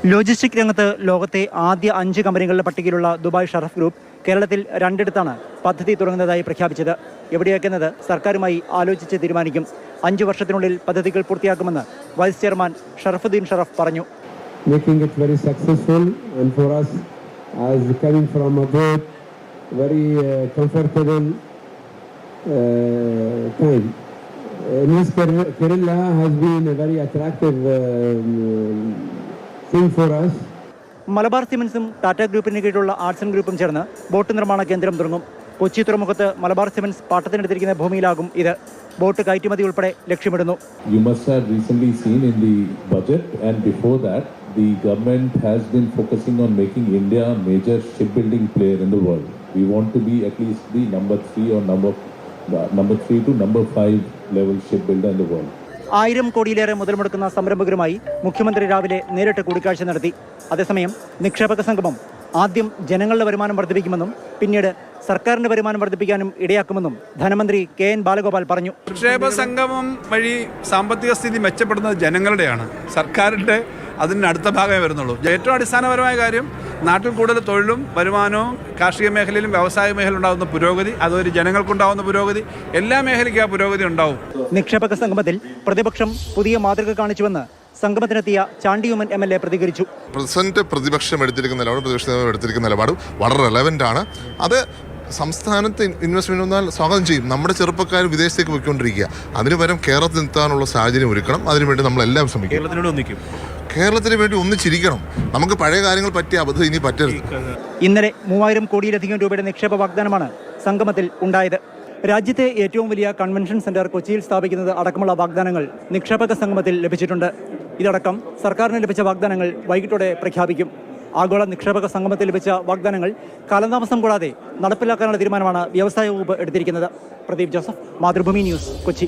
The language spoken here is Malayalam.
ലോജിസ്റ്റിക് രംഗത്ത് ലോകത്തെ ആദ്യ 5 കമ്പനികളുടെ പട്ടികയിലുള്ള ദുബായ് ഷറഫ് ഗ്രൂപ്പ് കേരളത്തിൽ 2 പദ്ധതി തുടങ്ങുന്നതായി പ്രഖ്യാപിച്ചത്. എവിടെയാക്കുന്നത് സർക്കാരുമായി ആലോചിച്ച് തീരുമാനിക്കും. 5 വർഷത്തിനുള്ളിൽ പദ്ധതികൾ പൂർത്തിയാക്കുമെന്ന് വൈസ് ചെയർമാൻ ഷറഫുദ്ദീൻ ഷറഫ് പറഞ്ഞു. Making it very successful and for us as coming from abroad, very comfortable time. News Kerala has been a very attractive thing for us. Malabar സിമന്റ്സും Tata ഗ്രൂപ്പിന് കീഴിലുള്ള ആർട്സൺ ഗ്രൂപ്പും ചേർന്ന് ബോട്ട് നിർമ്മാണ കേന്ദ്രം തുടങ്ങും. കൊച്ചി തുറമുഖത്ത് മലബാർ സിമന്റ്സ് പാട്ടത്തിനെടുത്തിരിക്കുന്ന ഭൂമിയിലാകും ഇത്. ബോട്ട് കയറ്റുമതി ഉൾപ്പെടെ ലക്ഷ്യമിടുന്നു. You must have recently seen in the budget and before that the government has been focusing on making India a major shipbuilding player in the world. We want to be at least the number 3 or number 3 to number 5 level shipbuilder in the world. 1000 കോടിയിലേറെ മുതൽ മുടക്കുന്ന സംരംഭകരുമായി മുഖ്യമന്ത്രി രാവിലെ നേരിട്ട് കൂടിക്കാഴ്ച നടത്തി. അതേസമയം നിക്ഷേപക സംഗമം ആദ്യം ജനങ്ങളുടെ വരുമാനം വർദ്ധിപ്പിക്കുമെന്നും പിന്നീട് സർക്കാരിന്റെ വരുമാനം വർദ്ധിപ്പിക്കാനും ഇടയാക്കുമെന്നും ധനമന്ത്രി KN ബാലഗോപാൽ പറഞ്ഞു. നിക്ഷേപ സംഗമം വഴി സാമ്പത്തിക സ്ഥിതി മെച്ചപ്പെടുന്നത് ജനങ്ങളുടെയാണ്, സർക്കാരിൻ്റെ അതിന് അടുത്ത ഭാഗമേ വരുന്നുള്ളൂ. ഏറ്റവും അടിസ്ഥാനപരമായ കാര്യം നാട്ടിൽ കൂടുതൽ തൊഴിലും വരുമാനവും കാർഷിക മേഖലയിലും വ്യവസായ മേഖലയിലും ഉണ്ടാകുന്ന പുരോഗതി, അതൊരു ജനങ്ങൾക്കുണ്ടാകുന്ന പുരോഗതി, എല്ലാ മേഖലയ്ക്കും ആ പുരോഗതി ഉണ്ടാവും. നിക്ഷേപക സംഗമത്തിൽ പ്രതിപക്ഷം പുതിയ മാതൃക കാണിച്ചുവെന്ന് സംഗമത്തിനെത്തിയ ചാണ്ടിയുമൻ MLA പ്രതികരിച്ചു. പ്രതിപക്ഷം എടുത്തിരിക്കുന്ന നിലപാട് വളരെ റെലവൻ്റ് ആണ്. അത് സംസ്ഥാനത്ത് ഇൻവെസ്റ്റ്മെന്റ് വന്നാൽ സ്വാഗതം ചെയ്യും. നമ്മുടെ ചെറുപ്പക്കാർ വിദേശത്തേക്ക് പോയിക്കൊണ്ടിരിക്കുക, അതിന് പകരം കേരളത്തിൽ എത്താനുള്ള സാഹചര്യം ഒരുക്കണം. അതിനുവേണ്ടി നമ്മളെല്ലാം ശ്രമിക്കും. കേരളത്തിന് വേണ്ടി ഒന്നിച്ചിരിക്കണം. നമുക്ക് പഴയ കാര്യങ്ങൾ പറ്റിയ അബദ്ധം ഇനി പറ്റരുത്. ഇന്നലെ 3000 കോടിയിലധികം രൂപയുടെ നിക്ഷേപ വാഗ്ദാനമാണ് സംഗമത്തിൽ ഉണ്ടായത്. രാജ്യത്തെ ഏറ്റവും വലിയ കൺവെൻഷൻ സെന്റർ കൊച്ചിയിൽ സ്ഥാപിക്കുന്നത് അടക്കമുള്ള വാഗ്ദാനങ്ങൾ നിക്ഷേപക സംഗമത്തിൽ ലഭിച്ചിട്ടുണ്ട്. ഇതടക്കം സർക്കാരിന് ലഭിച്ച വാഗ്ദാനങ്ങൾ വൈകിട്ടോടെ പ്രഖ്യാപിക്കും. ആഗോള നിക്ഷേപക സംഗമത്തിൽ ലഭിച്ച വാഗ്ദാനങ്ങൾ കാലതാമസം കൂടാതെ നടപ്പിലാക്കാനുള്ള തീരുമാനമാണ് വ്യവസായ വകുപ്പ് എടുത്തിരിക്കുന്നത്. Pradeep Joseph, Mathrubhumi news, Kochi.